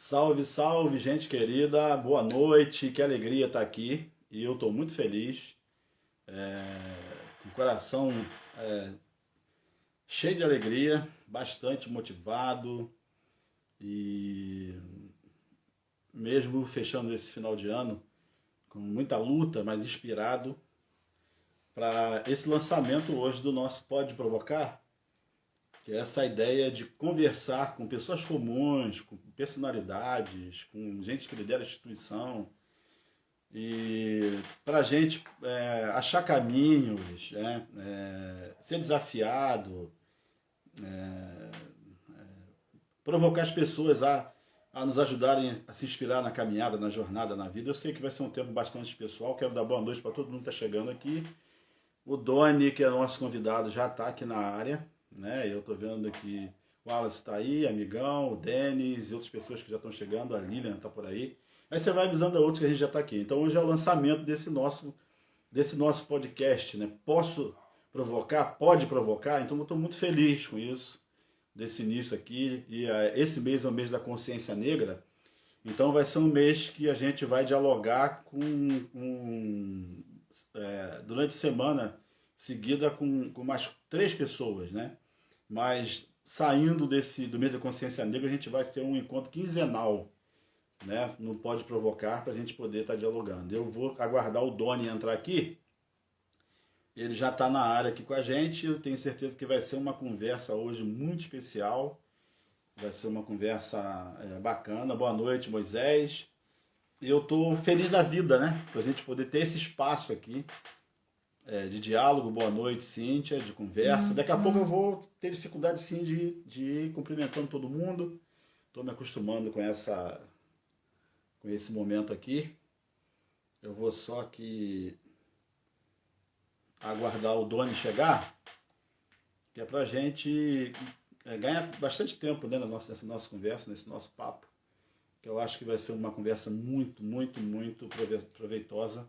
Salve, salve, gente querida, boa noite, que alegria estar aqui e eu estou muito feliz, com o coração cheio de alegria, bastante motivado e mesmo fechando esse final de ano com muita luta, mas inspirado para esse lançamento hoje do nosso Pode Provocar, que é essa ideia de conversar com pessoas comuns, com personalidades, com gente que lidera a instituição, e para a gente achar caminhos, ser desafiado, provocar as pessoas a nos ajudarem a se inspirar na caminhada, na jornada, na vida. Eu sei que vai ser um tempo bastante pessoal, quero dar boa noite para todo mundo que está chegando aqui. O Doni, que é nosso convidado, já está aqui na área, né? Eu estou vendo aqui, o Wallace está aí, amigão, o Denis e outras pessoas que já estão chegando, a Lilian está por aí. Aí você vai avisando a outros que a gente já está aqui. Então hoje é o lançamento desse nosso podcast, né? Posso provocar? Pode provocar? Então eu estou muito feliz com isso, desse início aqui. E esse mês é o mês da consciência negra. Então vai ser um mês que a gente vai dialogar durante a semana seguida com mais 3 pessoas, né? Mas saindo do mês da consciência negra, a gente vai ter um encontro quinzenal, né? No Pode Provocar, para a gente poder estar dialogando. Eu vou aguardar o Doni entrar aqui. Ele já está na área aqui com a gente. Eu tenho certeza que vai ser uma conversa hoje muito especial. Vai ser uma conversa bacana. Boa noite, Moisés. Eu estou feliz da vida, né? Para a gente poder ter esse espaço aqui de diálogo. Boa noite, Cíntia, de conversa. Daqui a pouco eu vou ter dificuldade, sim, de ir cumprimentando todo mundo. Estou me acostumando com esse momento aqui. Eu vou só aqui aguardar o Doni chegar, que é para a gente ganhar bastante tempo, né, nessa nossa conversa, nesse nosso papo, que eu acho que vai ser uma conversa muito, muito, muito proveitosa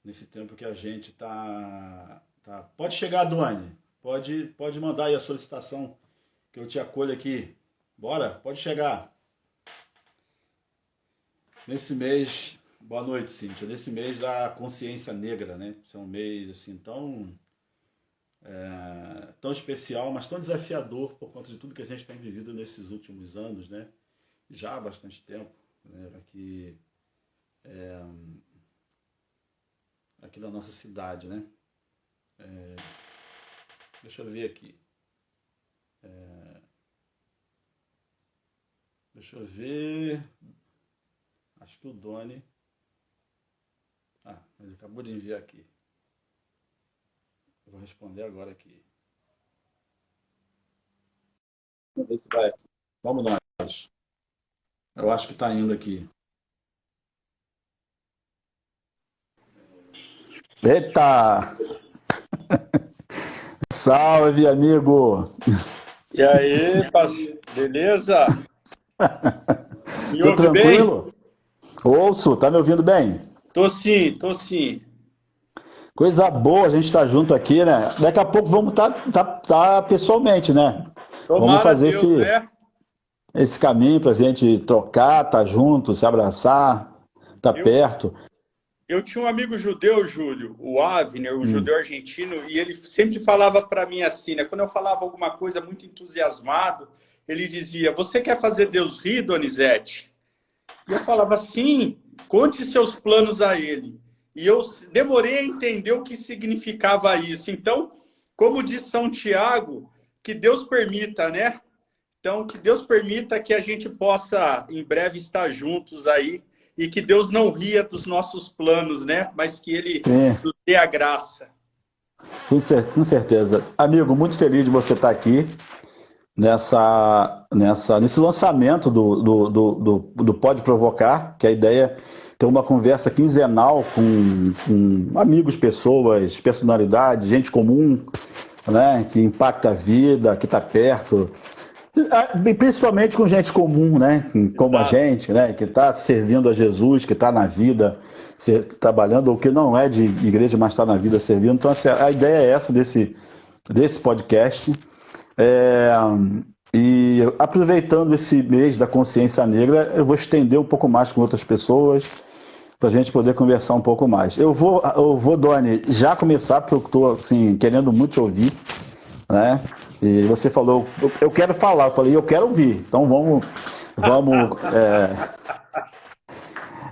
nesse tempo que a gente tá. Pode chegar, Doni. Pode mandar aí a solicitação que eu te acolho aqui. Bora? Pode chegar. Nesse mês, boa noite, Cíntia. Nesse mês da consciência negra, né? Esse é um mês assim tão especial, mas tão desafiador por conta de tudo que a gente tem vivido nesses últimos anos, né? Já há bastante tempo, né? Aqui na nossa cidade, né? Deixa eu ver aqui. Deixa eu ver. Acho que o Doni. Mas acabou de enviar aqui. Eu vou responder agora aqui. Vamos ver se vai. Vamos nós. Eu acho que está indo aqui. Eita! Salve, amigo! E aí, beleza? Me Tô ouve tranquilo? bem? Ouço, tá me ouvindo bem? Tô sim. Coisa boa a gente estar junto aqui, né? Daqui a pouco vamos tá pessoalmente, né? Vamos Tomara fazer Deus, né? esse caminho pra gente trocar, tá junto, se abraçar, tá Eu, perto. eu tinha um amigo judeu, Júlio, o Avner, um Hum. judeu argentino, e ele sempre falava para mim assim, né? Quando eu falava alguma coisa muito entusiasmado, ele dizia: Você quer fazer Deus rir, Donizete? E eu falava: Sim, conte seus planos a ele. E eu demorei a entender o que significava isso. Então, como diz São Tiago, que Deus permita, né? Então, que Deus permita que a gente possa, em breve, estar juntos aí e que Deus não ria dos nossos planos, né? Mas que Ele Sim, nos dê a graça. com certeza. Amigo, muito feliz de você estar aqui nesse lançamento do Pode Provocar, que a ideia é ter uma conversa quinzenal com amigos, pessoas, personalidades, gente comum, né, que impacta a vida, que está perto. E principalmente com gente comum, né? Como a Exato. gente, né? Que está servindo a Jesus, que está na vida, trabalhando, ou que não é de igreja, mas está na vida servindo. Então, assim, a ideia é essa desse podcast. É, E aproveitando esse mês da consciência negra, eu vou estender um pouco mais com outras pessoas, para a gente poder conversar um pouco mais. Eu vou, Doni, já começar, porque eu estou assim, querendo muito te ouvir, né? E você falou, eu quero falar, eu falei, eu quero ouvir. Então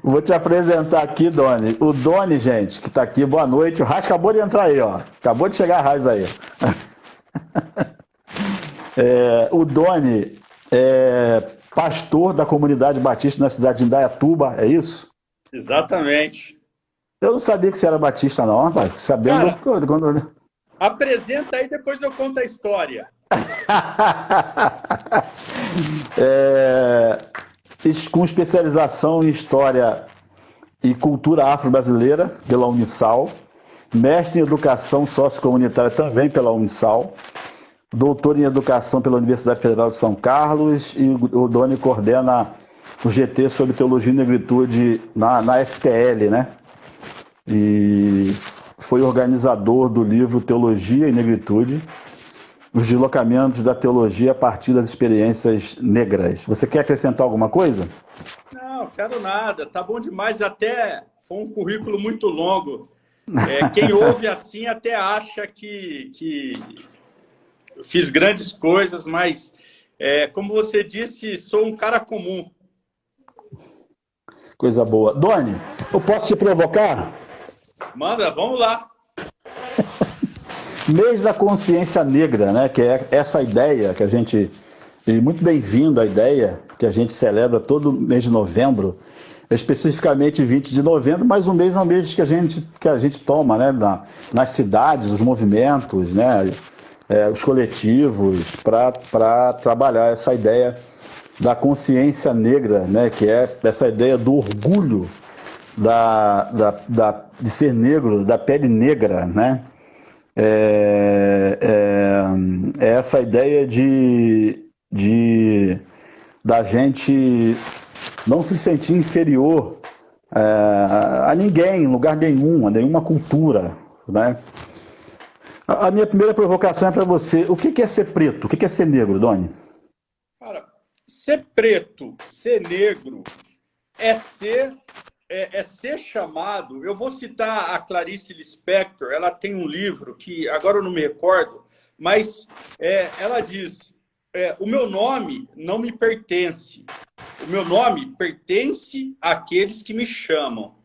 vou te apresentar aqui, Doni. O Doni, gente, que está aqui, boa noite. O Raiz acabou de entrar aí, ó. Acabou de chegar a Raiz aí. O Doni é pastor da comunidade batista na cidade de Indaiatuba, é isso? Exatamente. Eu não sabia que você era batista, não, rapaz. Sabendo quando... Apresenta aí, depois eu conto a história. Com especialização em História e Cultura Afro-Brasileira pela Unisal, mestre em Educação Sociocomunitária também pela Unisal, doutor em Educação pela Universidade Federal de São Carlos, e o Doni coordena o GT sobre Teologia e Negritude na FTL, né? E foi organizador do livro Teologia e Negritude, os deslocamentos da teologia a partir das experiências negras. Você quer acrescentar alguma coisa? Não, quero nada. Tá bom demais. Até foi um currículo muito longo. Quem ouve assim até acha que eu fiz grandes coisas, mas, como você disse, sou um cara comum. Coisa boa. Doni, eu posso te provocar? Manda, vamos lá. Mês da consciência negra, né? Que é essa ideia que a gente... E muito bem-vindo a ideia que a gente celebra todo mês de novembro, especificamente 20 de novembro, mas um mês é um mês que a gente toma, né? Nas cidades, os movimentos, né? Os coletivos, para trabalhar essa ideia da consciência negra, né? Que é essa ideia do orgulho de ser negro, da pele negra, né? Essa ideia da gente não se sentir inferior a ninguém, em lugar nenhum, a nenhuma cultura, né? A minha primeira provocação é para você. O que é ser preto? O que é ser negro, Doni? Cara, ser preto, ser negro, é ser chamado... Eu vou citar a Clarice Lispector, ela tem um livro que agora eu não me recordo, mas ela diz, o meu nome não me pertence, o meu nome pertence àqueles que me chamam.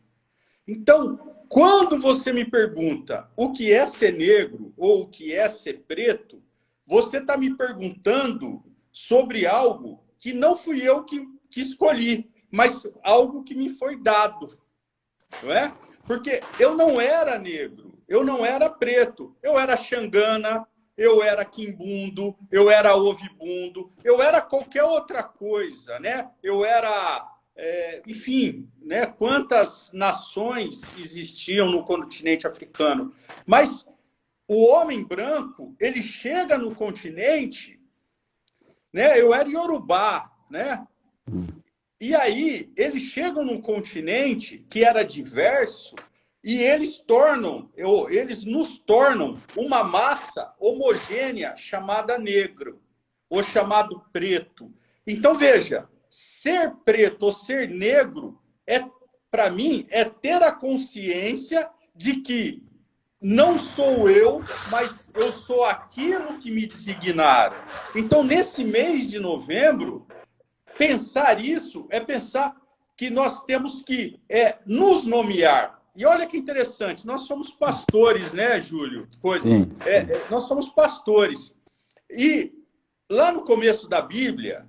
Então, quando você me pergunta o que é ser negro ou o que é ser preto, você está me perguntando sobre algo que não fui eu que escolhi, mas algo que me foi dado, não é? Porque eu não era negro, eu não era preto, eu era xangana, eu era quimbundo, eu era ovibundo, eu era qualquer outra coisa, né? Eu era, enfim, né? Quantas nações existiam no continente africano. Mas o homem branco, ele chega no continente, né? Eu era iorubá, né? E aí, eles chegam num continente que era diverso e eles nos tornam uma massa homogênea chamada negro, ou chamado preto. Então, veja, ser preto ou ser negro, para mim, é ter a consciência de que não sou eu, mas eu sou aquilo que me designaram. Então, nesse mês de novembro, pensar isso é pensar que nós temos que nos nomear. E olha que interessante, nós somos pastores, né, Júlio? Coisa. Nós somos pastores. E lá no começo da Bíblia,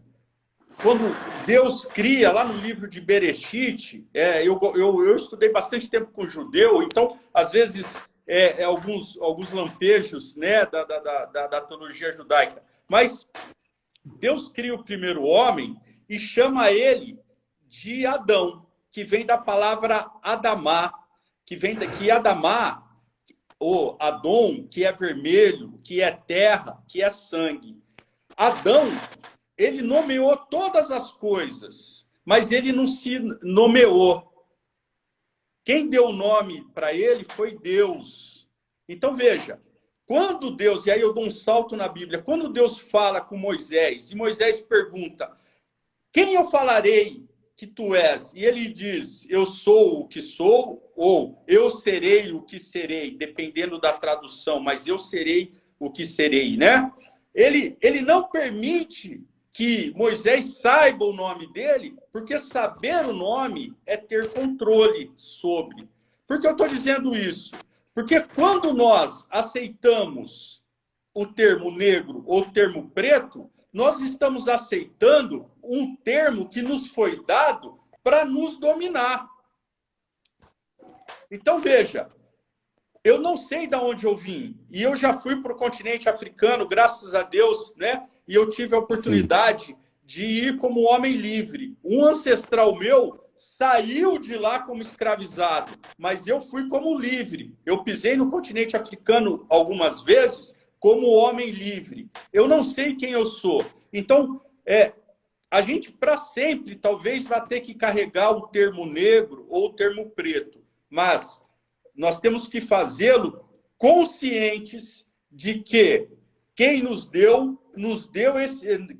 quando Deus cria, lá no livro de Bereshit, eu estudei bastante tempo com judeu, então, às vezes, alguns lampejos, né, da teologia judaica. Mas Deus cria o primeiro homem e chama ele de Adão, que vem da palavra Adamá, que Adamá, ou Adão, que é vermelho, que é terra, que é sangue. Adão, ele nomeou todas as coisas, mas ele não se nomeou. Quem deu o nome para ele foi Deus. Então, veja, quando Deus, e aí eu dou um salto na Bíblia, quando Deus fala com Moisés, e Moisés pergunta, quem eu falarei que tu és? E ele diz, eu sou o que sou, ou eu serei o que serei, dependendo da tradução, mas eu serei o que serei, né? Ele não permite que Moisés saiba o nome dele, porque saber o nome é ter controle sobre. Por que eu estou dizendo isso? Porque quando nós aceitamos o termo negro ou o termo preto, nós estamos aceitando um termo que nos foi dado para nos dominar. Então, veja, eu não sei de onde eu vim. E eu já fui para o continente africano, graças a Deus, né? E eu tive a oportunidade de ir como homem livre. Um ancestral meu saiu de lá como escravizado, mas eu fui como livre. Eu pisei no continente africano algumas vezes como homem livre. Eu não sei quem eu sou. Então, a gente para sempre talvez vai ter que carregar o termo negro ou o termo preto, mas nós temos que fazê-lo conscientes de que quem nos deu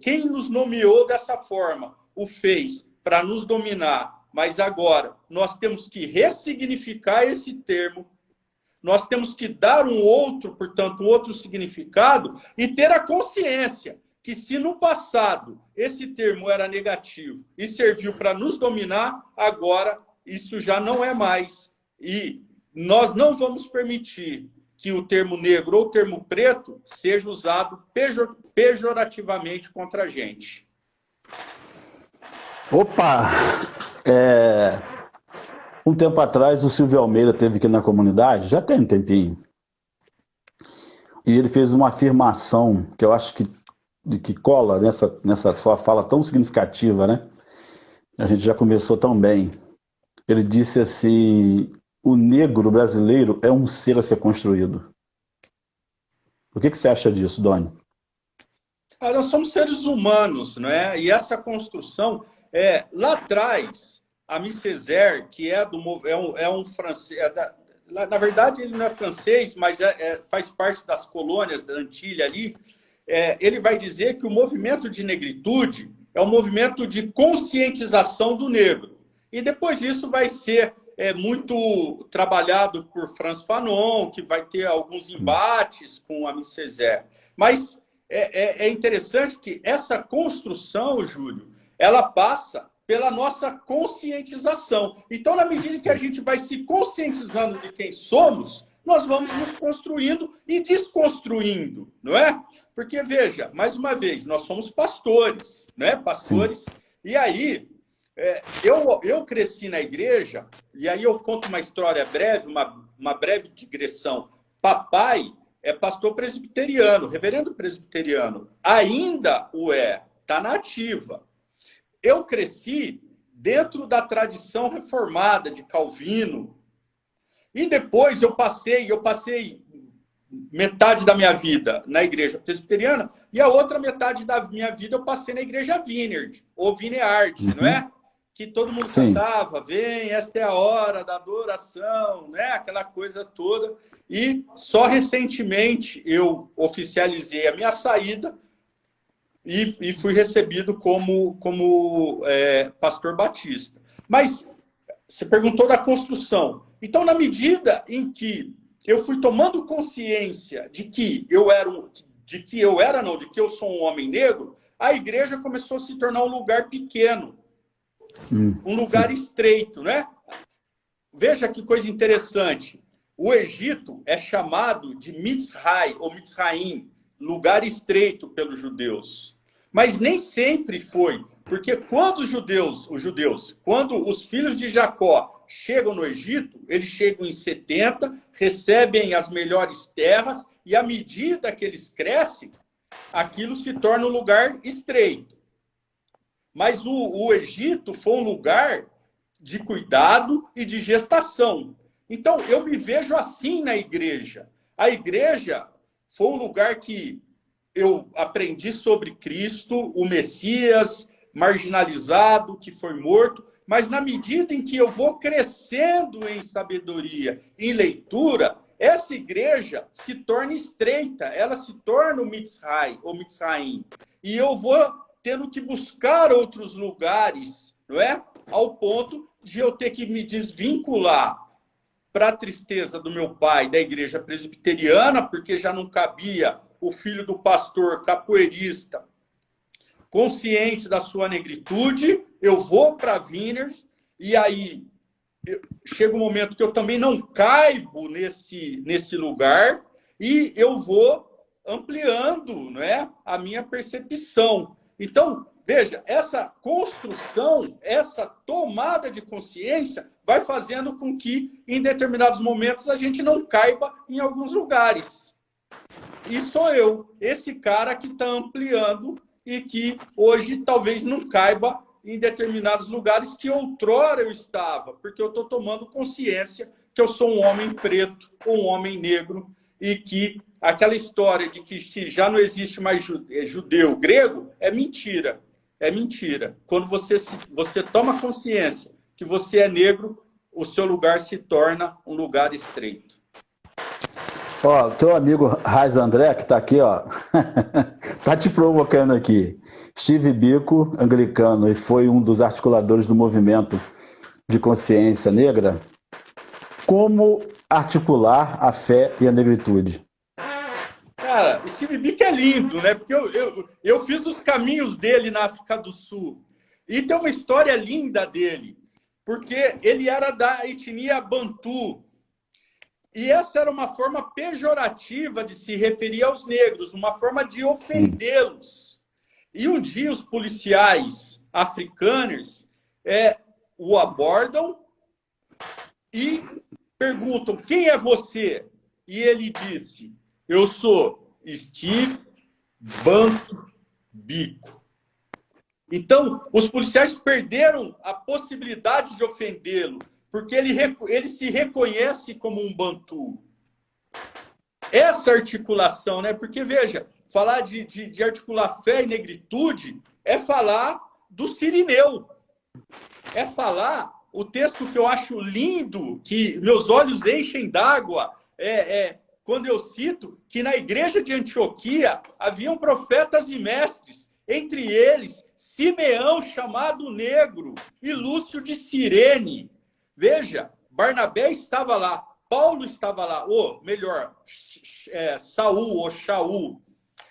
quem nos nomeou dessa forma, o fez para nos dominar. Mas agora, nós temos que ressignificar esse termo, nós temos que dar um outro significado e ter a consciência que se no passado esse termo era negativo e serviu para nos dominar, agora isso já não é mais. E nós não vamos permitir que o termo negro ou o termo preto seja usado pejorativamente contra a gente. Opa! Um tempo atrás, o Silvio Almeida teve aqui na comunidade, já tem um tempinho, e ele fez uma afirmação que eu acho que cola nessa sua fala tão significativa, né? A gente já conversou tão bem. Ele disse assim, o negro brasileiro é um ser a ser construído. O que você acha disso, Doni? Nós somos seres humanos, não é? E essa construção, lá atrás, a Aimé Césaire, que é um francês, na verdade ele não é francês, mas faz parte das colônias da Antilha ali, ele vai dizer que o movimento de negritude é um movimento de conscientização do negro. E depois disso vai ser muito trabalhado por Frantz Fanon, que vai ter alguns embates com a Aimé Césaire. Mas é interessante que essa construção, Júlio, ela passa pela nossa conscientização. Então, na medida que a gente vai se conscientizando de quem somos, nós vamos nos construindo e desconstruindo, não é? Porque, veja, mais uma vez, nós somos pastores, né? Pastores. Sim. E aí, eu cresci na igreja, e aí eu conto uma história breve, uma breve digressão. Papai é pastor presbiteriano, reverendo presbiteriano. Ainda está na ativa. Eu cresci dentro da tradição reformada de Calvino. E depois eu passei metade da minha vida na igreja presbiteriana e a outra metade da minha vida eu passei na igreja Vineyard, ou Vineyard, não é? Que todo mundo cantava, vem, esta é a hora da adoração, né? Aquela coisa toda. E só recentemente eu oficializei a minha saída e fui recebido como pastor batista. Mas você perguntou da construção. Então, na medida em que eu fui tomando consciência de que eu sou um homem negro, a igreja começou a se tornar um lugar pequeno, um lugar estreito, né? Veja que coisa interessante. O Egito é chamado de Mitzray, ou Mitzraim, lugar estreito pelos judeus. Mas nem sempre foi, porque quando quando os filhos de Jacó chegam no Egito, eles chegam em 70, recebem as melhores terras, e à medida que eles crescem, aquilo se torna um lugar estreito. Mas o Egito foi um lugar de cuidado e de gestação. Então, eu me vejo assim na igreja. A igreja foi um lugar que eu aprendi sobre Cristo, o Messias marginalizado, que foi morto, mas na medida em que eu vou crescendo em sabedoria, em leitura, essa igreja se torna estreita, ela se torna o Mitzray, ou Mitzrayim. E eu vou tendo que buscar outros lugares, não é? Ao ponto de eu ter que me desvincular para a tristeza do meu pai, da igreja presbiteriana, porque já não cabia o filho do pastor capoeirista, consciente da sua negritude, eu vou para Vineyard, e aí chega um momento que eu também não caibo nesse lugar, e eu vou ampliando, não é, a minha percepção. Então, veja, essa construção, essa tomada de consciência vai fazendo com que, em determinados momentos, a gente não caiba em alguns lugares. E sou eu, esse cara que está ampliando e que hoje talvez não caiba em determinados lugares que outrora eu estava, porque eu estou tomando consciência que eu sou um homem preto ou um homem negro e que aquela história de que se já não existe mais judeu, grego, é mentira. É mentira. Quando você toma consciência que você é negro, o seu lugar se torna um lugar estreito. Ó, teu amigo Raiz André, que tá aqui, ó, tá te provocando aqui. Steve Biko, anglicano, e foi um dos articuladores do movimento de consciência negra. Como articular a fé e a negritude? Cara, Steve Biko é lindo, né? Porque eu fiz os caminhos dele na África do Sul. E tem uma história linda dele, porque ele era da etnia Bantu. E essa era uma forma pejorativa de se referir aos negros, uma forma de ofendê-los. E um dia os policiais africanos o abordam e perguntam: quem é você? E ele disse: eu sou Steve Bantu Biko. Então, os policiais perderam a possibilidade de ofendê-lo, porque ele se reconhece como um Bantu. Essa articulação, né? Porque, veja, falar de articular fé e negritude é falar do Cirineu. É falar o texto que eu acho lindo, que meus olhos enchem d'água, quando eu cito que na igreja de Antioquia haviam profetas e mestres, entre eles Simeão, chamado Negro, e Lúcio de Cirene. Veja, Barnabé estava lá, Paulo estava lá, ou melhor, Saul ou Shaul.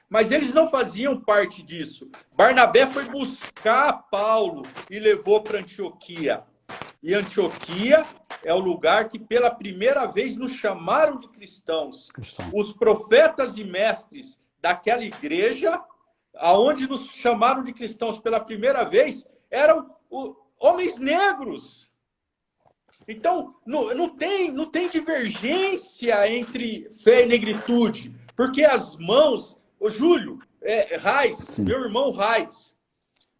Mas eles não faziam parte disso. Barnabé foi buscar Paulo e levou para Antioquia. E Antioquia é o lugar que pela primeira vez nos chamaram de cristãos. Os profetas e mestres daquela igreja, aonde nos chamaram de cristãos pela primeira vez, eram homens negros. Então, não tem divergência entre fé e negritude, porque as mãos... Ô, Júlio, Raiz, meu irmão Raiz,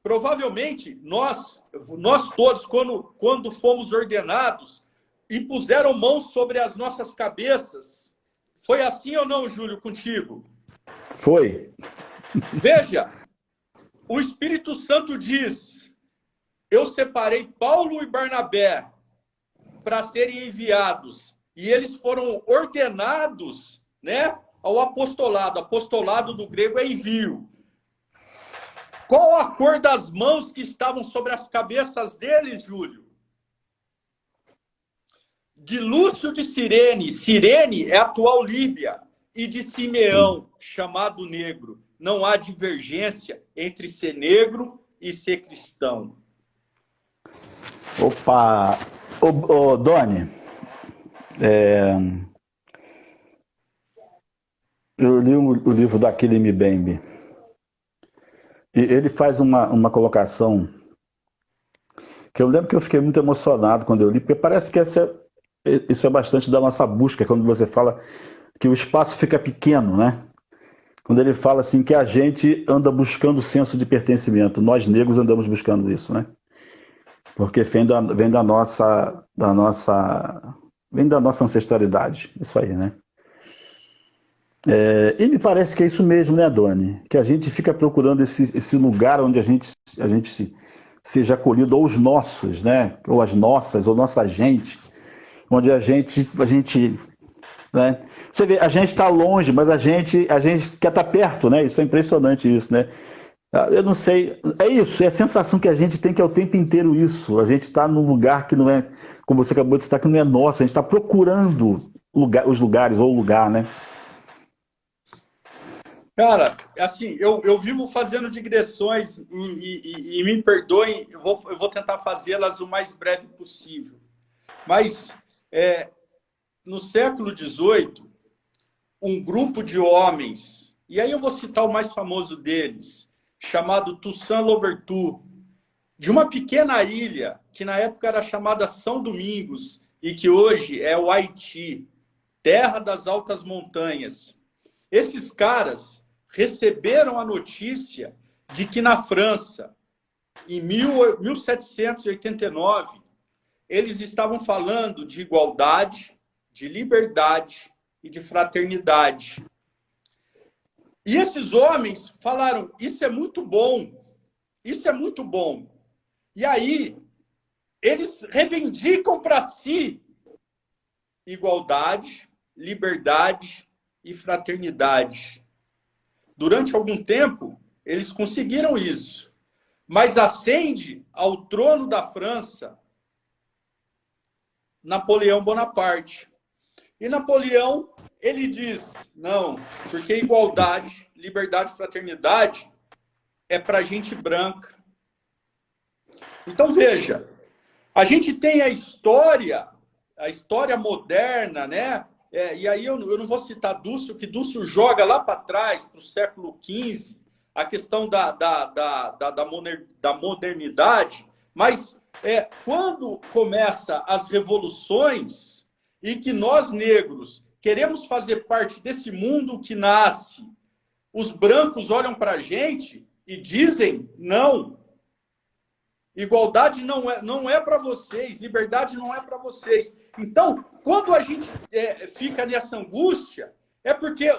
provavelmente nós todos, quando fomos ordenados, impuseram mãos sobre as nossas cabeças. Foi assim ou não, Júlio, contigo? Foi. Veja, o Espírito Santo diz: eu separei Paulo e Barnabé para serem enviados, e eles foram ordenados, né, ao apostolado. Apostolado do grego é envio. Qual a cor das mãos que estavam sobre as cabeças deles, Júlio? De Lúcio de Cirene. Cirene é a atual Líbia. E de Simeão, chamado Negro. Não há divergência entre ser negro e ser cristão. Opa! Ô, Doni, eu li o livro da Achille Mbembe. E ele faz uma colocação que eu lembro que eu fiquei muito emocionado quando eu li, porque parece que isso é bastante da nossa busca, quando você fala que o espaço fica pequeno, né? Quando ele fala assim que a gente anda buscando o senso de pertencimento. Nós negros andamos buscando isso, né? Porque vem da nossa ancestralidade. Isso aí, né? E me parece que é isso mesmo, né, Doni? Que a gente fica procurando esse lugar onde a gente seja acolhido, ou os nossos, né? Ou as nossas, ou nossa gente, onde a gente né? Você vê, a gente está longe, mas a gente quer estar perto, né? Isso é impressionante isso, né? Eu não sei, é isso, é a sensação que a gente tem que é o tempo inteiro isso. A gente está num lugar que não é, como você acabou de citar, que não é nosso, a gente está procurando os lugares ou o lugar, né? Cara, assim, eu vivo fazendo digressões e me perdoem, eu vou tentar fazê-las o mais breve possível. Mas, no século XVIII, um grupo de homens, e aí eu vou citar o mais famoso deles, chamado Toussaint Louverture, de uma pequena ilha, que na época era chamada São Domingos, e que hoje é o Haiti, terra das altas montanhas. Esses caras receberam a notícia de que na França, em 1789, eles estavam falando de igualdade, de liberdade e de fraternidade. E esses homens falaram, isso é muito bom, isso é muito bom. E aí, eles reivindicam para si igualdade, liberdade e fraternidade. Durante algum tempo, eles conseguiram isso. Mas ascende ao trono da França Napoleão Bonaparte. E Napoleão, ele diz, não, porque igualdade, liberdade e fraternidade é para gente branca. Então, veja, a gente tem a história moderna, né? E aí eu não vou citar Dussel, que Dussel joga lá para trás, para o século XV, a questão da modernidade, mas quando começa as revoluções e que nós, negros, queremos fazer parte desse mundo que nasce, os brancos olham para a gente e dizem, não, igualdade não é para vocês, liberdade não é para vocês. Então, quando a gente fica nessa angústia, é porque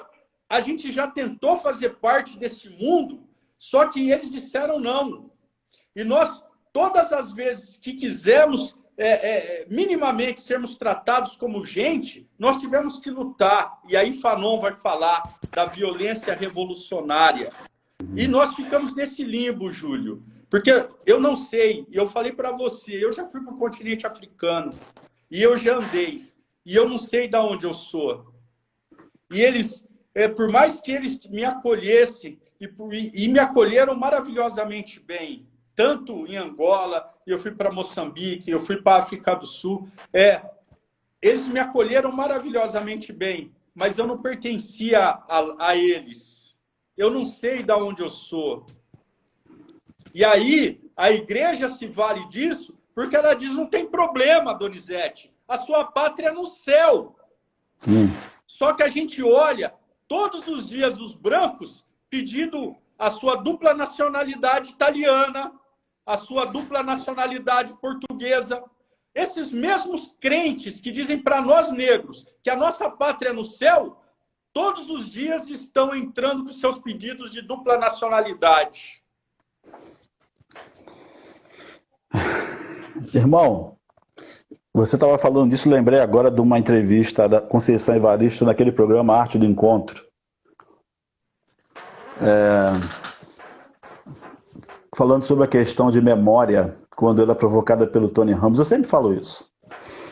a gente já tentou fazer parte desse mundo, só que eles disseram não. E nós, todas as vezes que quisemos minimamente sermos tratados como gente, nós tivemos que lutar. E aí Fanon vai falar da violência revolucionária. E nós ficamos nesse limbo, Júlio. Porque eu não sei, e eu falei para você, eu já fui para o continente africano, e eu já andei, e eu não sei de onde eu sou. E eles, por mais que eles me acolhessem, e me acolheram maravilhosamente bem, tanto em Angola, eu fui para Moçambique, eu fui para a África do Sul, eles me acolheram maravilhosamente bem, mas eu não pertencia a eles. Eu não sei de onde eu sou. E aí, a igreja se vale disso, porque ela diz, não tem problema, Donizete, a sua pátria é no céu. Sim. Só que a gente olha, todos os dias, os brancos pedindo a sua dupla nacionalidade italiana, a sua dupla nacionalidade portuguesa. Esses mesmos crentes que dizem para nós negros que a nossa pátria é no céu, todos os dias estão entrando com seus pedidos de dupla nacionalidade. Irmão, você estava falando disso, lembrei agora de uma entrevista da Conceição Evaristo naquele programa Arte do Encontro. Falando sobre a questão de memória, quando ela é provocada pelo Tony Ramos. Eu sempre falo isso.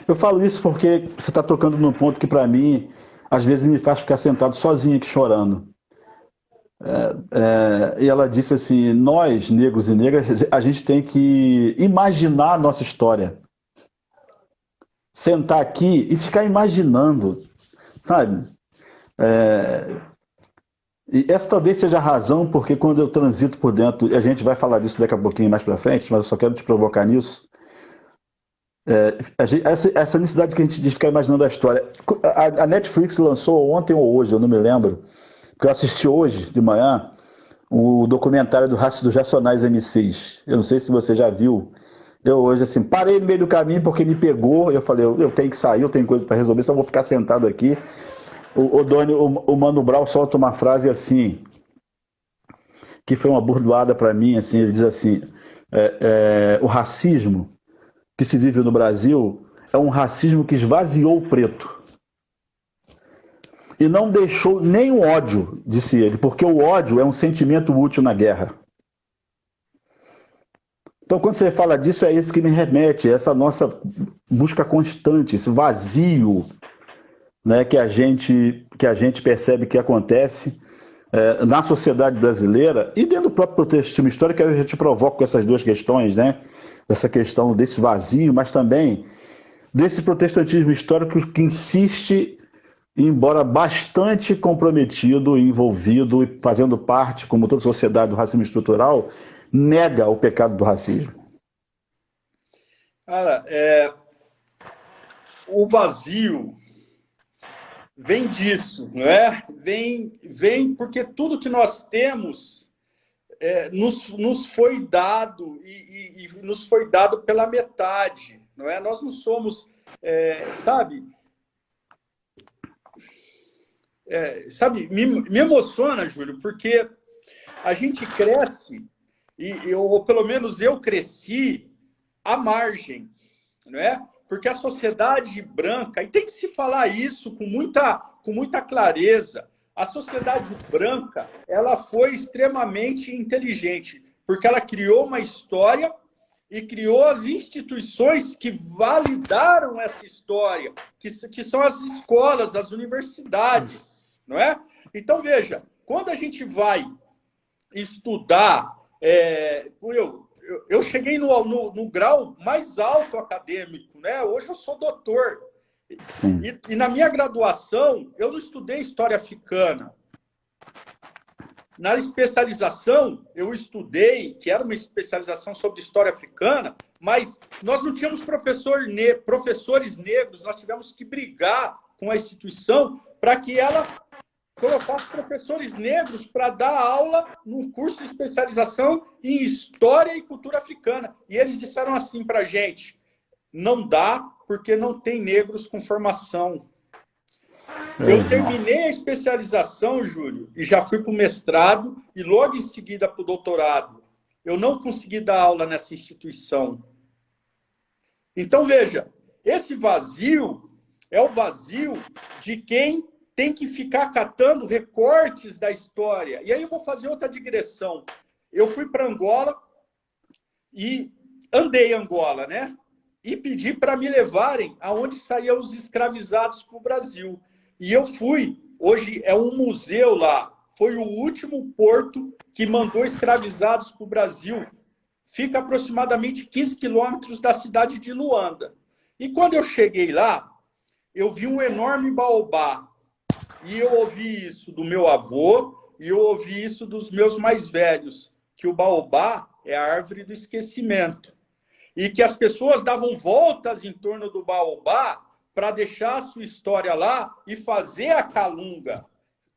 Eu falo isso porque você está tocando num ponto que, para mim, às vezes me faz ficar sentado sozinho aqui chorando. E ela disse assim, nós, negros e negras, a gente tem que imaginar a nossa história. Sentar aqui e ficar imaginando, sabe? E essa talvez seja a razão porque quando eu transito por dentro, e a gente vai falar disso daqui a pouquinho mais para frente, mas eu só quero te provocar nisso, essa necessidade que a gente de ficar imaginando a história. A Netflix lançou ontem ou hoje, eu não me lembro, porque eu assisti hoje de manhã o documentário dos Racionais MCs. Eu não sei se você já viu. Eu hoje, assim, parei no meio do caminho porque me pegou. Eu falei, eu tenho que sair, eu tenho coisa para resolver, só vou ficar sentado aqui. O Mano Brown solta uma frase assim, que foi uma burdoada para mim, assim, ele diz assim, o racismo que se vive no Brasil é um racismo que esvaziou o preto. e não deixou nem o ódio, disse ele, porque o ódio é um sentimento útil na guerra. Então, quando você fala disso, é isso que me remete, essa nossa busca constante, esse vazio, né, que a gente percebe que acontece na sociedade brasileira e dentro do próprio protestantismo histórico, que a gente provoca com essas duas questões, né? Essa questão desse vazio, mas também desse protestantismo histórico que insiste, embora bastante comprometido, envolvido e fazendo parte, como toda sociedade, do racismo estrutural, nega o pecado do racismo. Cara, o vazio vem disso, não é? Vem porque tudo que nós temos nos foi dado e nos foi dado pela metade, não é? Nós não somos, sabe? Me emociona, Júlio, porque a gente cresce ou pelo menos eu cresci à margem, não é? Porque a sociedade branca, e tem que se falar isso com muita clareza, a sociedade branca, ela foi extremamente inteligente, porque ela criou uma história e criou as instituições que validaram essa história, que são as escolas, as universidades, não é? Então, veja, quando a gente vai estudar, eu cheguei no grau mais alto acadêmico, né? Hoje eu sou doutor. E na minha graduação, eu não estudei história africana. Na especialização, eu estudei, que era uma especialização sobre história africana, mas nós não tínhamos professores negros, nós tivemos que brigar com a instituição para que ela colocasse professores negros para dar aula num curso de especialização em História e Cultura Africana. E eles disseram assim para a gente, não dá porque não tem negros com formação. Eu terminei a especialização, Júlio, e já fui para o mestrado e logo em seguida para o doutorado. Eu não consegui dar aula nessa instituição. Então, veja, esse vazio é o vazio de quem tem que ficar catando recortes da história. E aí eu vou fazer outra digressão. Eu fui para Angola e andei Angola, né? E pedi para me levarem aonde saíam os escravizados para o Brasil. E eu fui. Hoje é um museu lá. Foi o último porto que mandou escravizados para o Brasil. Fica aproximadamente 15 quilômetros da cidade de Luanda. E quando eu cheguei lá, eu vi um enorme baobá. E eu ouvi isso do meu avô e eu ouvi isso dos meus mais velhos, que o baobá é a árvore do esquecimento. E que as pessoas davam voltas em torno do baobá para deixar a sua história lá e fazer a calunga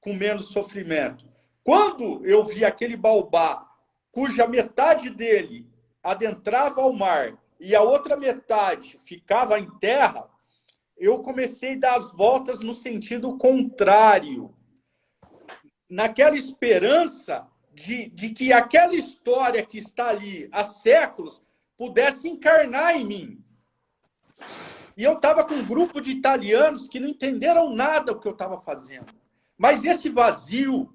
com menos sofrimento. Quando eu vi aquele baobá, cuja metade dele adentrava ao mar e a outra metade ficava em terra, eu comecei a dar as voltas no sentido contrário. Naquela esperança de que aquela história que está ali há séculos pudesse encarnar em mim. E eu estava com um grupo de italianos que não entenderam nada do que eu estava fazendo. Mas esse vazio,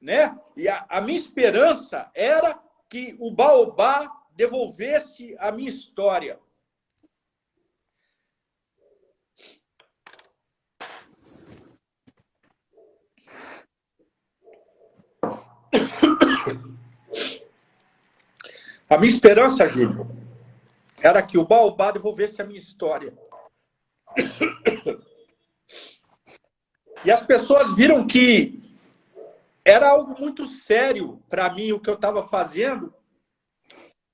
né? E a minha esperança era que o baobá devolvesse a minha história. A minha esperança, Júlio, era que o baobá devolvesse a minha história. E as pessoas viram que era algo muito sério para mim o que eu estava fazendo.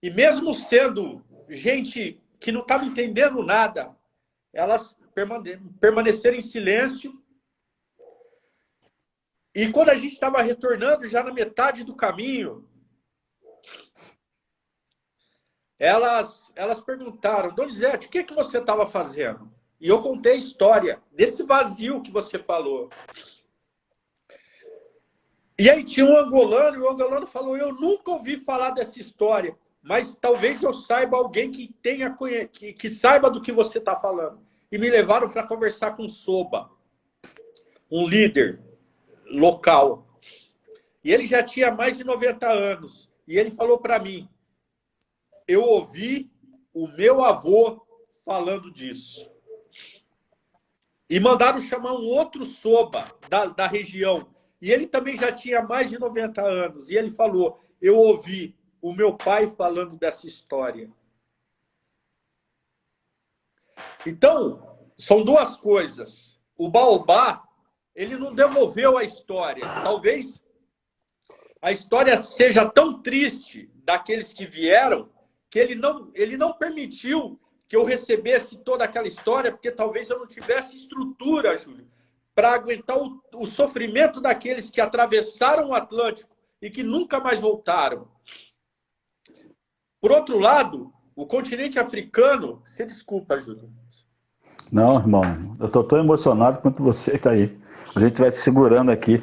E mesmo sendo gente que não estava entendendo nada, elas permaneceram em silêncio. E quando a gente estava retornando, já na metade do caminho, elas perguntaram, Donizete, o que você estava fazendo? E eu contei a história desse vazio que você falou. E aí tinha um angolano, e o angolano falou, eu nunca ouvi falar dessa história, mas talvez eu saiba alguém que saiba do que você está falando. E me levaram para conversar com o Soba. um líder local. E ele já tinha mais de 90 anos. E ele falou para mim, eu ouvi o meu avô falando disso. E mandaram chamar um outro soba da região. E ele também já tinha mais de 90 anos. E ele falou, eu ouvi o meu pai falando dessa história. Então, são duas coisas. O Baobá, ele não devolveu a história. Talvez a história seja tão triste daqueles que vieram que ele não permitiu que eu recebesse toda aquela história, porque talvez eu não tivesse estrutura, Júlio, para aguentar o sofrimento daqueles que atravessaram o Atlântico e que nunca mais voltaram. Por outro lado, o continente africano... Você desculpa, Júlio. Não, irmão, eu estou tão emocionado quanto você está aí. A gente vai se segurando aqui.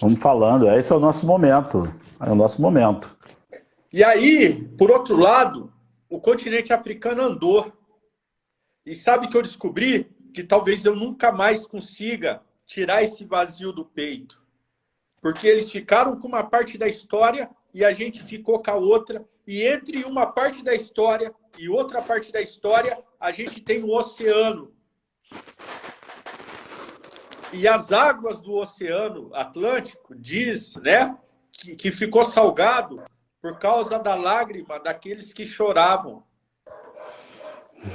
Vamos falando. Esse é o nosso momento. É o nosso momento. E aí, por outro lado, o continente africano andou. E sabe que eu descobri? Que talvez eu nunca mais consiga tirar esse vazio do peito. Porque eles ficaram com uma parte da história e a gente ficou com a outra. E entre uma parte da história e outra parte da história, a gente tem o oceano. E as águas do Oceano Atlântico diz, né, que ficou salgado por causa da lágrima daqueles que choravam.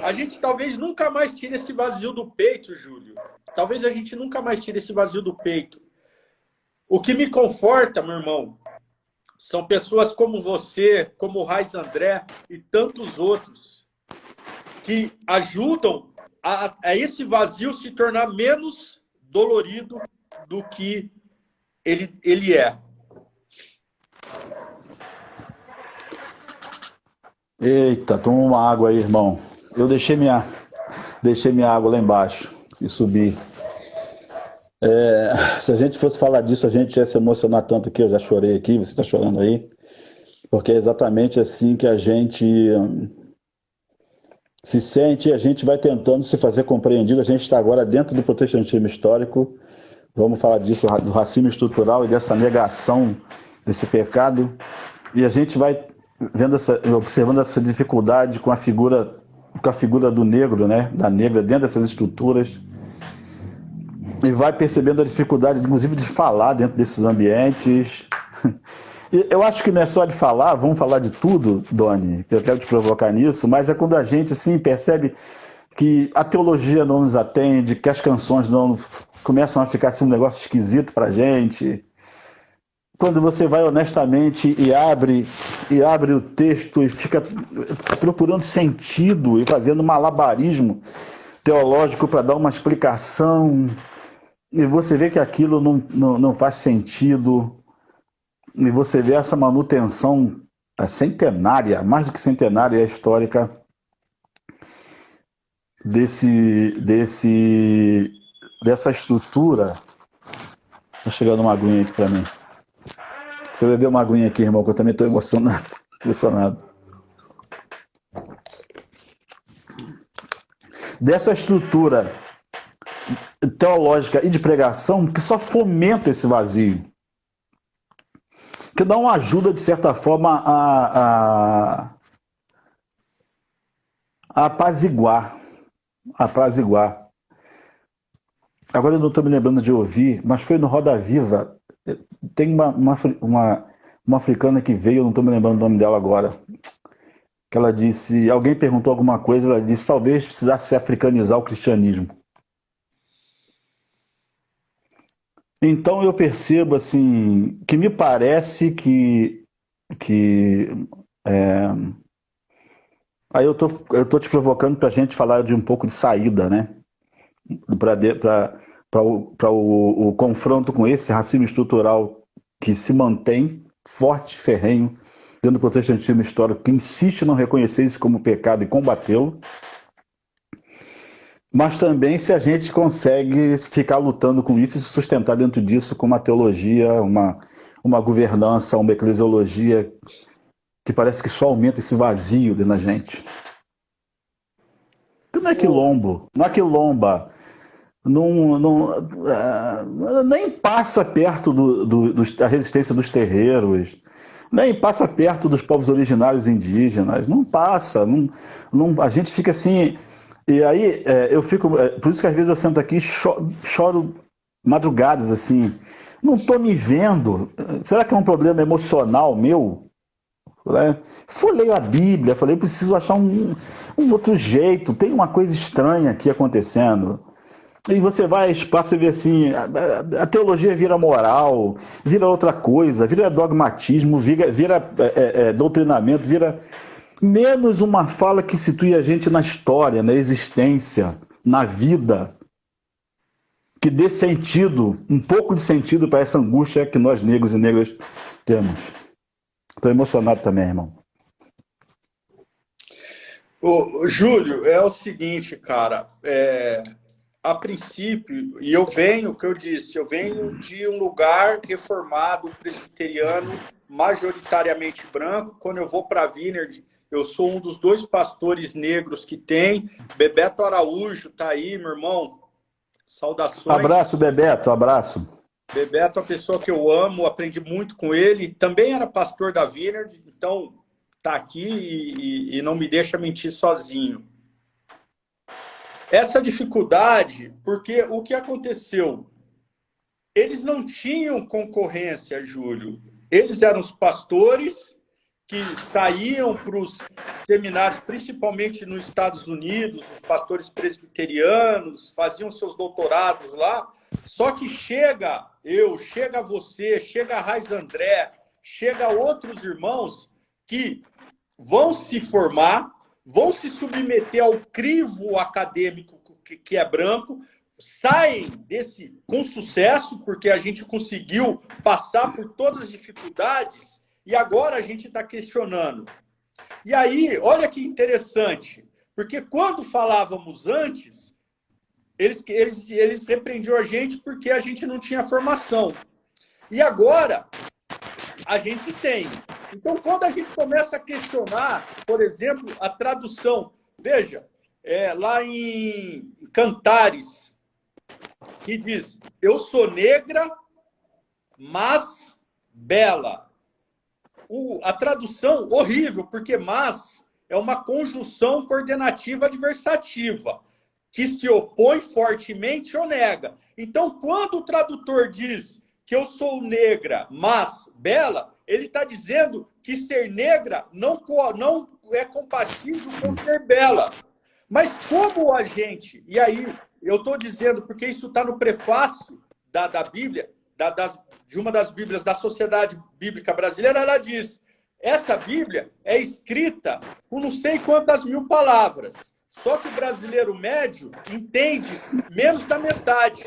A gente talvez nunca mais tire esse vazio do peito, Júlio. Talvez a gente nunca mais tire esse vazio do peito. O que me conforta, meu irmão, são pessoas como você, como o Raiz André e tantos outros, que ajudam a esse vazio se tornar menos dolorido do que ele é. Eita, toma uma água aí, irmão. Eu deixei minha água lá embaixo e subi. Se a gente fosse falar disso, a gente ia se emocionar tanto aqui. Eu já chorei aqui, você está chorando aí. Porque é exatamente assim que a gente se sente e a gente vai tentando se fazer compreendido. A gente está agora dentro do protestantismo histórico. Vamos falar disso, do racismo estrutural e dessa negação desse pecado. E a gente vai observando essa dificuldade com a figura do negro, né? Da negra dentro dessas estruturas. E vai percebendo a dificuldade, inclusive, de falar dentro desses ambientes. E eu acho que não é só de falar, vamos falar de tudo, Doni, que eu quero te provocar nisso, mas é quando a gente assim, percebe que a teologia não nos atende, que as canções não começam a ficar assim, um negócio esquisito pra gente. Quando você vai honestamente e abre o texto e fica procurando sentido e fazendo malabarismo teológico para dar uma explicação, e você vê que aquilo não faz sentido, e você vê essa manutenção centenária, mais do que centenária, histórica, dessa estrutura. Tá chegando uma aguinha aqui para mim. Deixa eu beber uma aguinha aqui, irmão, que eu também estou emocionado. Dessa estrutura teológica e de pregação que só fomenta esse vazio, que dá uma ajuda, de certa forma, a apaziguar. Agora eu não estou me lembrando de ouvir, mas foi no Roda Viva. Tem uma africana que veio, eu não estou me lembrando o nome dela agora, que ela disse, alguém perguntou alguma coisa, ela disse, talvez precisasse se africanizar o cristianismo. Então eu percebo assim, que me parece que aí eu tô te provocando para a gente falar de um pouco de saída, né? Para o confronto com esse racismo estrutural que se mantém forte, ferrenho, dentro do protestantismo histórico, que insiste em não reconhecer isso como pecado e combatê-lo, mas também se a gente consegue ficar lutando com isso e se sustentar dentro disso com uma teologia, uma governança, uma eclesiologia que parece que só aumenta esse vazio dentro da gente. Não é quilombo, não é quilomba, nem passa perto da resistência dos terreiros, nem passa perto dos povos originários indígenas, não passa, a gente fica assim, e aí eu fico, por isso que às vezes eu sento aqui e choro madrugadas assim, não estou me vendo, será que é um problema emocional meu? Leio a Bíblia, falei, eu preciso achar um outro jeito, tem uma coisa estranha aqui acontecendo. E você passa a ver assim, a teologia vira moral, vira outra coisa, vira dogmatismo, vira doutrinamento, vira menos uma fala que situe a gente na história, na existência, na vida, que dê sentido, um pouco de sentido para essa angústia que nós negros e negras temos. Estou emocionado também, irmão. Ô, Júlio, é o seguinte, cara, a princípio, e eu venho de um lugar reformado, presbiteriano, majoritariamente branco. Quando eu vou para a Vineyard, eu sou um dos 2 pastores negros que tem. Bebeto Araújo tá aí, meu irmão. Saudações. Abraço, Bebeto, abraço. Bebeto é uma pessoa que eu amo, aprendi muito com ele. Também era pastor da Vineyard, então tá aqui e não me deixa mentir sozinho. Essa dificuldade, porque o que aconteceu? Eles não tinham concorrência, Júlio. Eles eram os pastores que saíam para os seminários, principalmente nos Estados Unidos, os pastores presbiterianos, faziam seus doutorados lá. Só que chega você, chega a Raiz André, chega outros irmãos que vão se formar, vão se submeter ao crivo acadêmico que é branco, saem desse com sucesso, porque a gente conseguiu passar por todas as dificuldades, e agora a gente está questionando. E aí, olha que interessante, porque quando falávamos antes, eles repreendiam a gente porque a gente não tinha formação. E agora, a gente tem. Então, quando a gente começa a questionar, por exemplo, a tradução, veja, lá em Cantares, que diz, eu sou negra, mas bela. A tradução, horrível, porque mas é uma conjunção coordenativa adversativa, que se opõe fortemente ou nega. Então, quando o tradutor diz que eu sou negra, mas bela, ele está dizendo que ser negra não é compatível com ser bela. Mas como a gente... E aí, eu estou dizendo, porque isso está no prefácio da Bíblia, de uma das Bíblias da Sociedade Bíblica Brasileira, ela diz, essa Bíblia é escrita com não sei quantas mil palavras. Só que o brasileiro médio entende menos da metade.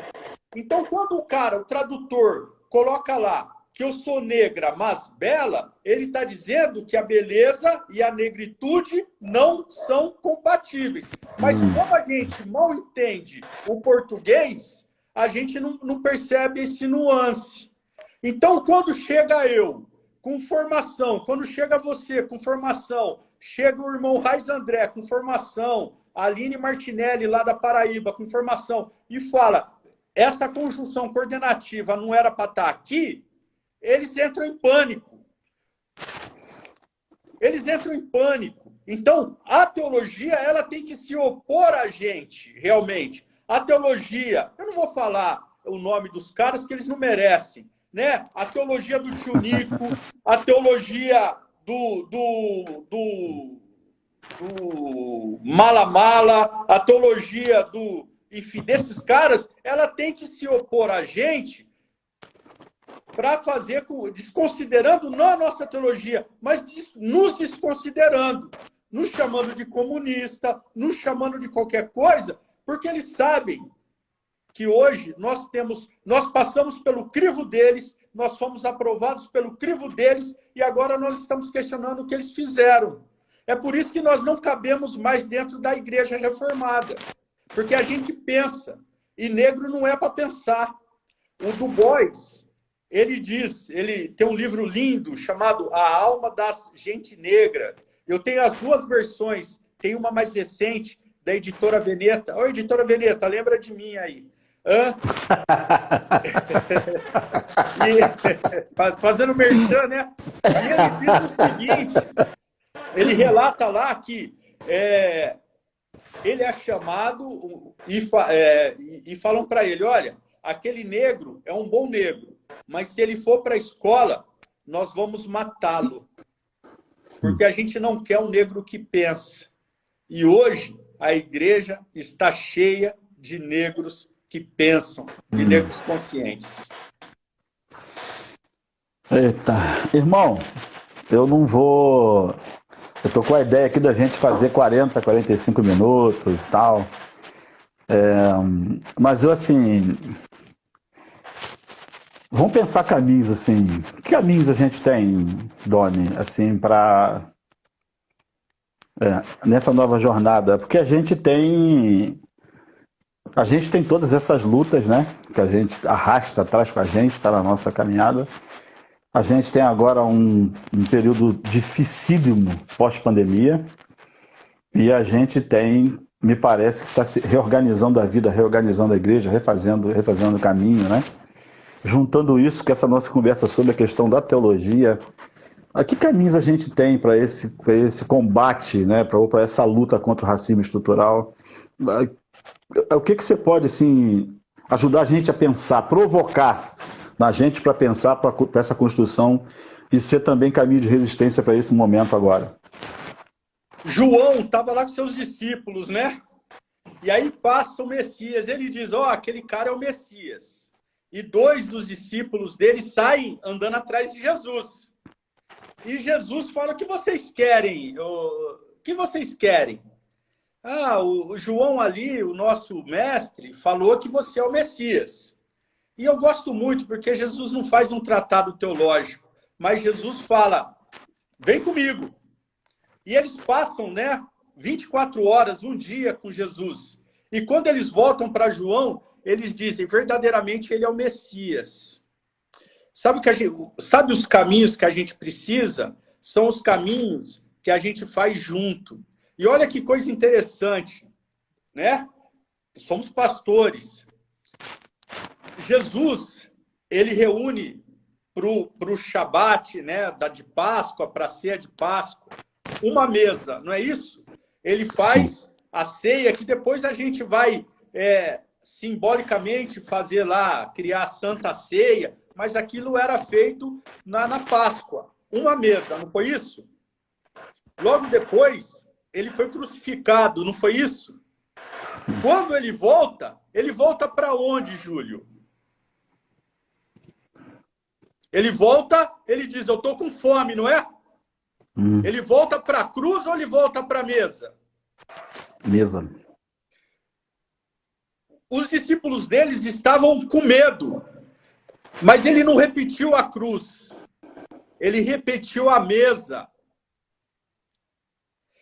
Então, quando o tradutor, coloca lá que eu sou negra, mas bela, ele está dizendo que a beleza e a negritude não são compatíveis. Mas como a gente mal entende o português, a gente não percebe esse nuance. Então, quando chega eu com formação, quando chega você com formação, chega o irmão Raiz André com formação, a Aline Martinelli lá da Paraíba com formação, e fala, essa conjunção coordenativa não era para estar aqui, eles entram em pânico. Eles entram em pânico. Então, a teologia, ela tem que se opor a gente, realmente. A teologia, eu não vou falar o nome dos caras que eles não merecem, né? A teologia do tio Nico, a teologia do Mala, a teologia enfim, desses caras, ela tem que se opor a gente para fazer, desconsiderando não a nossa teologia, mas nos desconsiderando, nos chamando de comunista, nos chamando de qualquer coisa, porque eles sabem que hoje nós passamos pelo crivo deles, nós fomos aprovados pelo crivo deles e agora nós estamos questionando o que eles fizeram. É por isso que nós não cabemos mais dentro da igreja reformada, porque a gente pensa, e negro não é para pensar. O Du Bois, ele tem um livro lindo chamado A Alma das Gente Negra. Eu tenho as 2 versões, tem uma mais recente, da Editora Veneta. Oi, Editora Veneta, lembra de mim aí. Hã? Fazendo merchan, né? E ele diz o seguinte, ele relata lá que ele é chamado e falam para ele, olha, aquele negro é um bom negro, mas se ele for para a escola, nós vamos matá-lo. Porque a gente não quer um negro que pensa. E hoje a igreja está cheia de negros que pensam, de negros conscientes. Eita, irmão, eu não vou... Eu tô com a ideia aqui da gente fazer 40, 45 minutos e tal. Mas eu, assim... Vamos pensar caminhos, assim... Que caminhos a gente tem, Doni, assim, para... nessa nova jornada? Porque a gente tem todas essas lutas, né? Que a gente arrasta atrás com a gente, está na nossa caminhada. A gente tem agora um período dificílimo pós-pandemia e a gente tem, me parece que está se reorganizando a vida, reorganizando a igreja, refazendo o caminho, né? Juntando isso com essa nossa conversa sobre a questão da teologia, que caminhos a gente tem para esse combate, né? Para essa luta contra o racismo estrutural? O que você pode, assim, ajudar a gente a pensar, provocar na gente para pensar para essa construção e ser também caminho de resistência para esse momento agora? João estava lá com seus discípulos, né? E aí passa o Messias, ele diz, aquele cara é o Messias. E 2 dos discípulos dele saem andando atrás de Jesus. E Jesus fala, o que vocês querem? O que vocês querem? O João ali, o nosso mestre, falou que você é o Messias. E eu gosto muito, porque Jesus não faz um tratado teológico, mas Jesus fala, vem comigo. E eles passam, né, 24 horas, um dia com Jesus. E quando eles voltam para João, eles dizem, verdadeiramente ele é o Messias. Sabe os caminhos que a gente precisa? São os caminhos que a gente faz junto. E olha que coisa interessante, né? Somos pastores. Jesus, ele reúne para o Shabat, né, de Páscoa, para a ceia de Páscoa, uma mesa, não é isso? Ele faz a ceia, que depois a gente vai simbolicamente fazer lá, criar a Santa Ceia, mas aquilo era feito na Páscoa. Uma mesa, não foi isso? Logo depois, ele foi crucificado, não foi isso? Sim. Quando ele volta para onde, Júlio? Ele volta, ele diz, eu estou com fome, não é? Ele volta para a cruz ou ele volta para a mesa? Mesa. Os discípulos deles estavam com medo, mas ele não repetiu a cruz. Ele repetiu a mesa.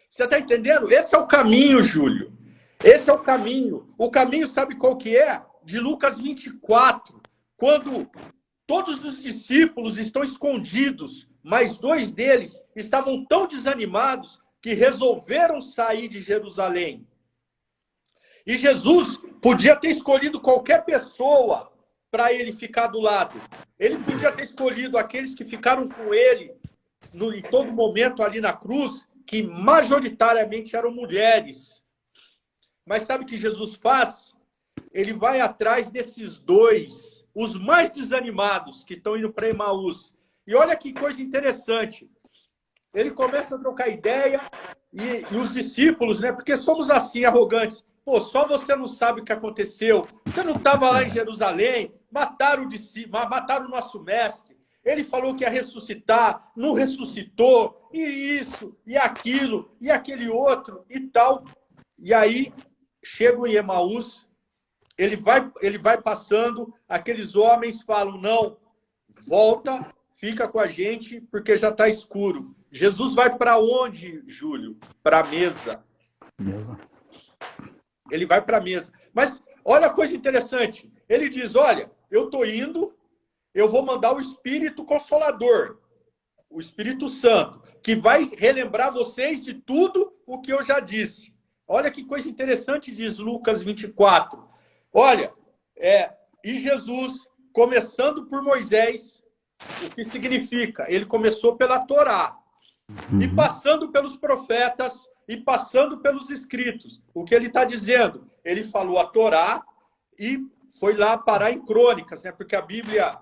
Você está entendendo? Esse é o caminho, Júlio. Esse é o caminho. O caminho, sabe qual que é? De Lucas 24. Quando todos os discípulos estão escondidos, mas 2 deles estavam tão desanimados que resolveram sair de Jerusalém. E Jesus podia ter escolhido qualquer pessoa para ele ficar do lado. Ele podia ter escolhido aqueles que ficaram com ele em todo momento ali na cruz, que majoritariamente eram mulheres. Mas sabe o que Jesus faz? Ele vai atrás desses 2, os mais desanimados, que estão indo para Emaús. E olha que coisa interessante. Ele começa a trocar ideia e os discípulos, né? Porque somos assim, arrogantes. Pô, só você não sabe o que aconteceu. Você não estava lá em Jerusalém, mataram o nosso mestre. Ele falou que ia ressuscitar, não ressuscitou, e isso, e aquilo, e aquele outro, e tal. E aí, chegam em Emaús, ele vai passando, aqueles homens falam, não, volta, fica com a gente, porque já está escuro. Jesus vai para onde, Júlio? Para a mesa. Mesa. Ele vai para a mesa. Mas olha a coisa interessante. Ele diz, olha, eu estou indo, eu vou mandar o Espírito Consolador, o Espírito Santo, que vai relembrar vocês de tudo o que eu já disse. Olha que coisa interessante, diz Lucas 24. Olha, E Jesus, começando por Moisés, o que significa? Ele começou pela Torá, e passando pelos profetas, e passando pelos escritos. O que ele está dizendo? Ele falou a Torá e foi lá parar em Crônicas, né? Porque a Bíblia,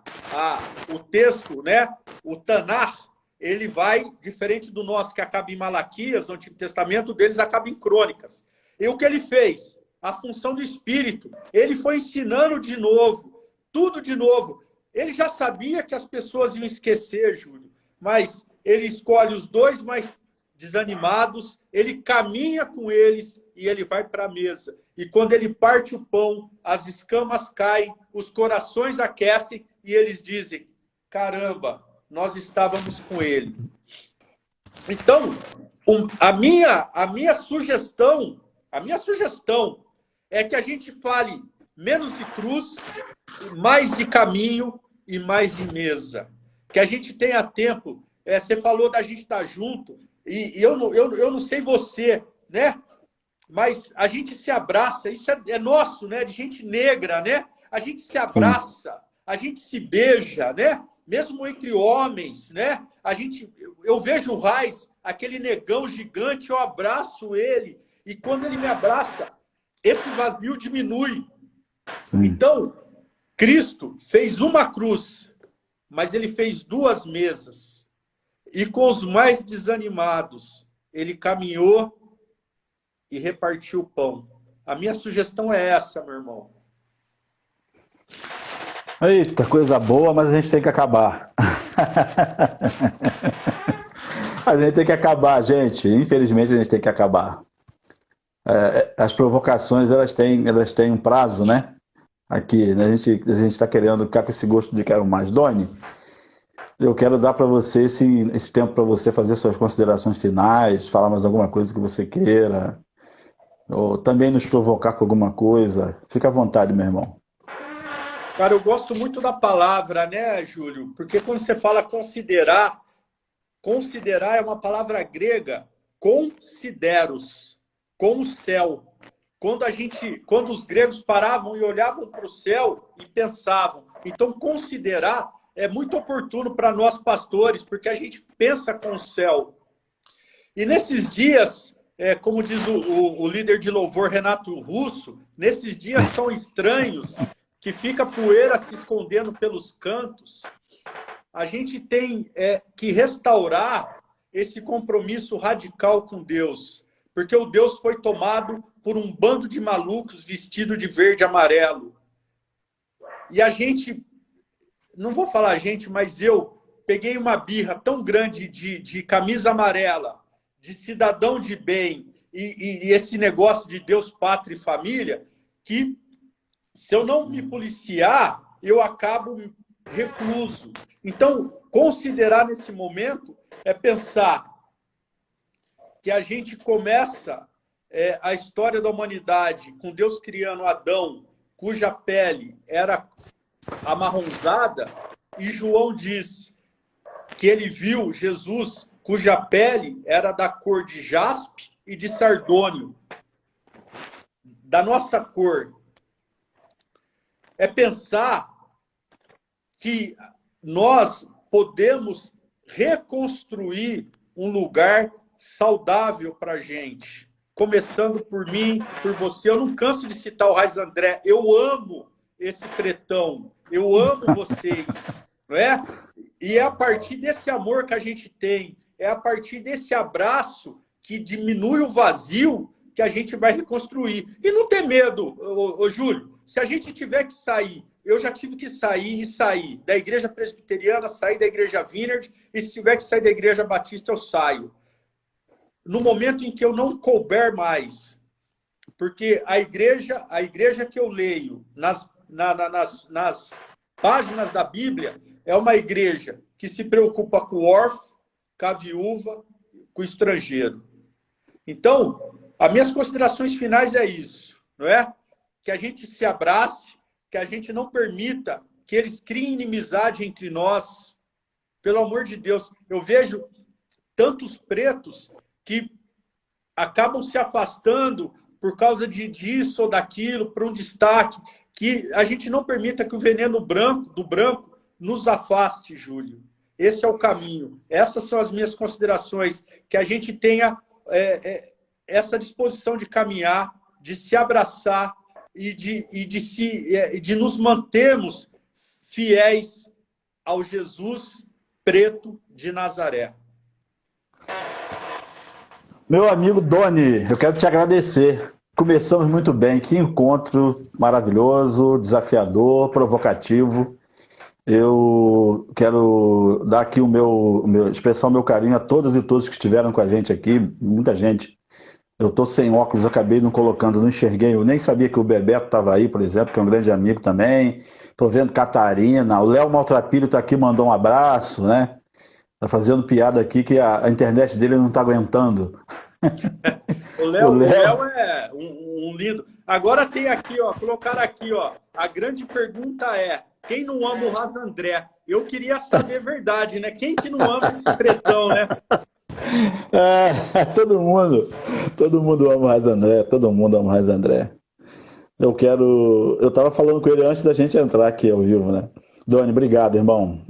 o texto, né? O Tanar, ele vai, diferente do nosso que acaba em Malaquias, no Antigo Testamento, deles acaba em Crônicas. E o que ele fez? A função do Espírito. Ele foi ensinando de novo, tudo de novo. Ele já sabia que as pessoas iam esquecer, Júlio, mas ele escolhe os dois mais desanimados, ele caminha com eles e ele vai para a mesa. E quando ele parte o pão, as escamas caem, os corações aquecem e eles dizem, caramba, nós estávamos com ele. Então, a minha sugestão é que a gente fale menos de cruz, mais de caminho e mais de mesa. Que a gente tenha tempo. Você falou da gente estar junto, e eu não sei você, né? Mas a gente se abraça, isso é nosso, né? De gente negra, né? A gente se abraça, sim, a gente se beija, né? Mesmo entre homens, né? Eu vejo o Raiz, aquele negão gigante, eu abraço ele, e quando ele me abraça, esse vazio diminui. Sim. Então, Cristo fez uma cruz, mas ele fez 2 mesas. E com os mais desanimados, ele caminhou e repartiu o pão. A minha sugestão é essa, meu irmão. Eita, coisa boa, mas a gente tem que acabar. A gente tem que acabar, gente. Infelizmente, a gente tem que acabar. As provocações, elas têm um prazo, né? Aqui, né? A gente está querendo ficar com esse gosto de quero mais. Doni, eu quero dar para você esse tempo para você fazer suas considerações finais, falar mais alguma coisa que você queira, ou também nos provocar com alguma coisa. Fica à vontade, meu irmão. Cara, eu gosto muito da palavra, né, Júlio? Porque quando você fala considerar é uma palavra grega, consideros, com o céu. Quando os gregos paravam e olhavam para o céu e pensavam. Então, considerar é muito oportuno para nós pastores, porque a gente pensa com o céu. E nesses dias, como diz o líder de louvor, Renato Russo, nesses dias tão estranhos, que fica poeira se escondendo pelos cantos, a gente tem que restaurar esse compromisso radical com Deus. Porque o Deus foi tomado por um bando de malucos vestido de verde e amarelo. E a gente, não vou falar a gente, mas eu peguei uma birra tão grande de camisa amarela, de cidadão de bem, e esse negócio de Deus, pátria e família, que se eu não me policiar, eu acabo recluso. Então, considerar nesse momento é pensar que a gente começa a história da humanidade com Deus criando Adão, cuja pele era amarronzada, e João diz que ele viu Jesus, cuja pele era da cor de jaspe e de sardônio, da nossa cor. É pensar que nós podemos reconstruir um lugar saudável para a gente. Começando por mim, por você. Eu não canso de citar o Raiz André. Eu amo esse pretão. Eu amo vocês. Não é? E é a partir desse amor que a gente tem, é a partir desse abraço que diminui o vazio que a gente vai reconstruir. E não ter medo, ô Júlio. Se a gente tiver que sair, eu já tive que sair da igreja presbiteriana, sair da igreja Vineyard, e se tiver que sair da igreja batista, eu saio. No momento em que eu não couber mais. Porque a igreja que eu leio nas páginas da Bíblia é uma igreja que se preocupa com o órfão, com a viúva, com o estrangeiro. Então, as minhas considerações finais é isso, não é? Que a gente se abrace, que a gente não permita que eles criem inimizade entre nós. Pelo amor de Deus, eu vejo tantos pretos que acabam se afastando por causa disso ou daquilo, por um destaque, que a gente não permita que o veneno do branco nos afaste, Júlio. Esse é o caminho. Essas são as minhas considerações. Que a gente tenha essa disposição de caminhar, de se abraçar e de nos mantermos fiéis ao Jesus preto de Nazaré. Meu amigo Doni, eu quero te agradecer. Começamos muito bem. Que encontro maravilhoso, desafiador, provocativo. Eu quero dar aqui expressar o meu carinho a todas e todos que estiveram com a gente aqui, muita gente. Eu estou sem óculos, acabei não colocando, não enxerguei, eu nem sabia que o Bebeto estava aí, por exemplo, que é um grande amigo também. Estou vendo Catarina, o Léo Maltrapilho está aqui, mandou um abraço, né? Está fazendo piada aqui que a internet dele não está aguentando. O Léo é um lindo. Agora tem aqui, ó, colocaram aqui, ó, a grande pergunta é: quem não ama o Razandré? Eu queria saber a verdade, né? Quem que não ama esse pretão, né? Todo mundo ama o Razandré, todo mundo ama o Razandré. Eu estava falando com ele antes da gente entrar aqui ao vivo, né? Doni, obrigado, irmão.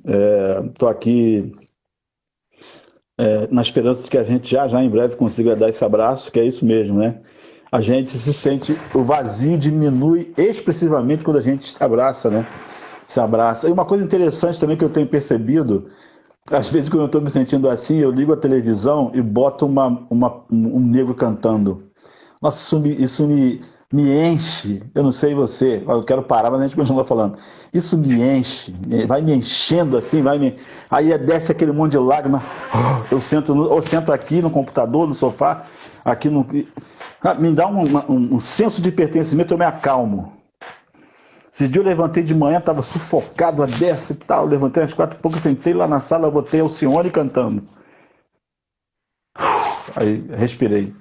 Estou aqui na esperança de que a gente já em breve consiga dar esse abraço, que é isso mesmo, né? A gente se sente, o vazio diminui expressivamente quando a gente se abraça, né? Se abraça. E uma coisa interessante também que eu tenho percebido, às vezes quando eu estou me sentindo assim, eu ligo a televisão e boto um negro cantando. Nossa, isso me enche. Eu não sei você, eu quero parar, mas a gente continua falando. Isso me enche, vai me enchendo assim, aí desce aquele monte de lágrimas. Eu sento aqui no computador, no sofá, aqui no... Me dá um senso de pertencimento, eu me acalmo. Esse dia eu levantei de manhã, estava sufocado, a dessa e tal, levantei às 4h pouco, sentei lá na sala, botei Alcione cantando. Aí respirei.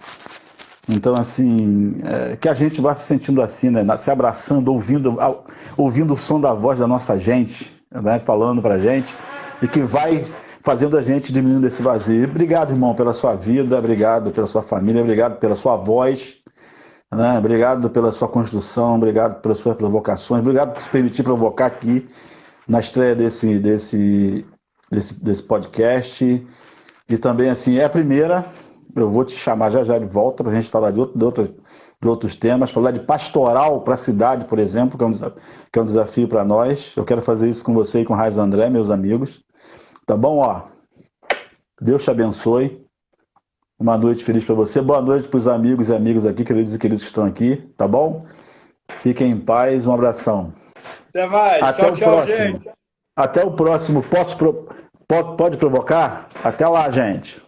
Então, assim, que a gente vá se sentindo assim, né? Se abraçando, ouvindo o som da voz da nossa gente, né? Falando pra gente, e que vai fazendo a gente diminuindo esse vazio. Obrigado, irmão, pela sua vida, obrigado pela sua família, obrigado pela sua voz, né? Obrigado pela sua construção, obrigado pelas suas provocações, obrigado por se permitir provocar aqui na estreia desse podcast. E também, assim, é a primeira... Eu vou te chamar já de volta para a gente falar de outros temas, falar de pastoral para a cidade, por exemplo, que é um desafio para nós. Eu quero fazer isso com você e com o Razandré, meus amigos. Tá bom? Ó, Deus te abençoe. Uma noite feliz para você. Boa noite para os amigos e amigas aqui, queridos e queridos que estão aqui. Tá bom? Fiquem em paz. Um abração. Até mais. Até tchau, próximo. gente. Até o próximo. Pode provocar? Até lá, gente.